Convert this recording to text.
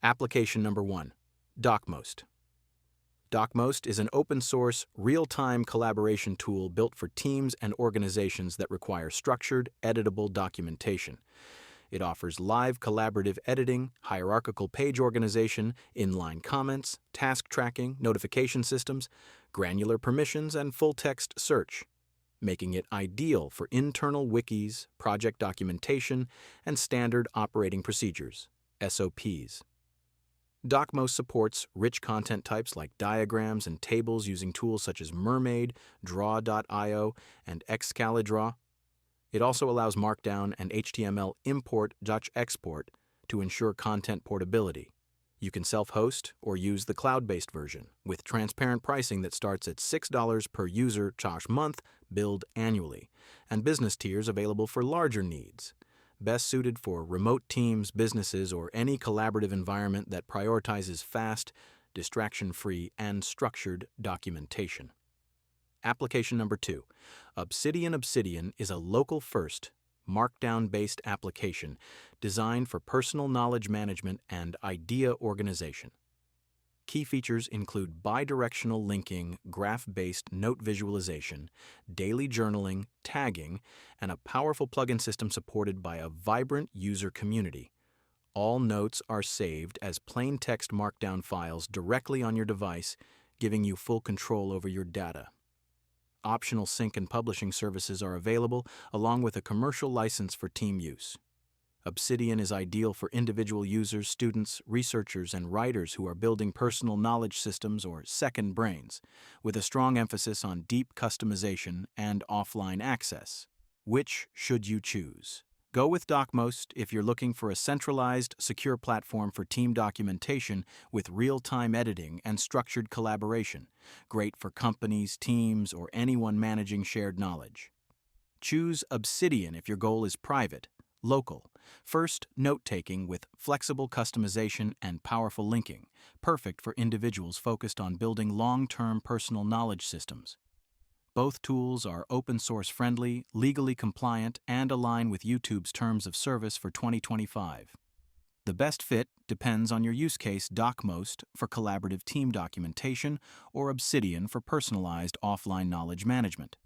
Application number 1, Docmost. Docmost is an open-source, real-time collaboration tool built for teams and organizations that require structured, editable documentation. It offers live collaborative editing, hierarchical page organization, inline comments, task tracking, notification systems, granular permissions, and full-text search, making it ideal for internal wikis, project documentation, and standard operating procedures, SOPs. Docmost supports rich content types like diagrams and tables using tools such as Mermaid, Draw.io, and Excalidraw. It also allows Markdown and HTML import/export to ensure content portability. You can self-host or use the cloud-based version with transparent pricing that starts at $6 per user month, billed annually, and business tiers available for larger needs. Best suited for remote teams, businesses, or any collaborative environment that prioritizes fast, distraction-free, and structured documentation. Application number 2, Obsidian. Obsidian is a local-first, Markdown-based application designed for personal knowledge management and idea organization. Key features include bidirectional linking, graph-based note visualization, daily journaling, tagging, and a powerful plugin system supported by a vibrant user community. All notes are saved as plain text Markdown files directly on your device, giving you full control over your data. Optional sync and publishing services are available, along with a commercial license for team use. Obsidian is ideal for individual users, students, researchers, and writers who are building personal knowledge systems or second brains, with a strong emphasis on deep customization and offline access. Which should you choose? Go with Docmost if you're looking for a centralized, secure platform for team documentation with real-time editing and structured collaboration, great for companies, teams, or anyone managing shared knowledge. Choose Obsidian if your goal is private, local, first note-taking with flexible customization and powerful linking, perfect for individuals focused on building long-term personal knowledge systems. Both tools are open-source friendly, legally compliant, and align with YouTube's terms of service for 2025. The best fit depends on your use case: Docmost for collaborative team documentation or Obsidian for personalized offline knowledge management.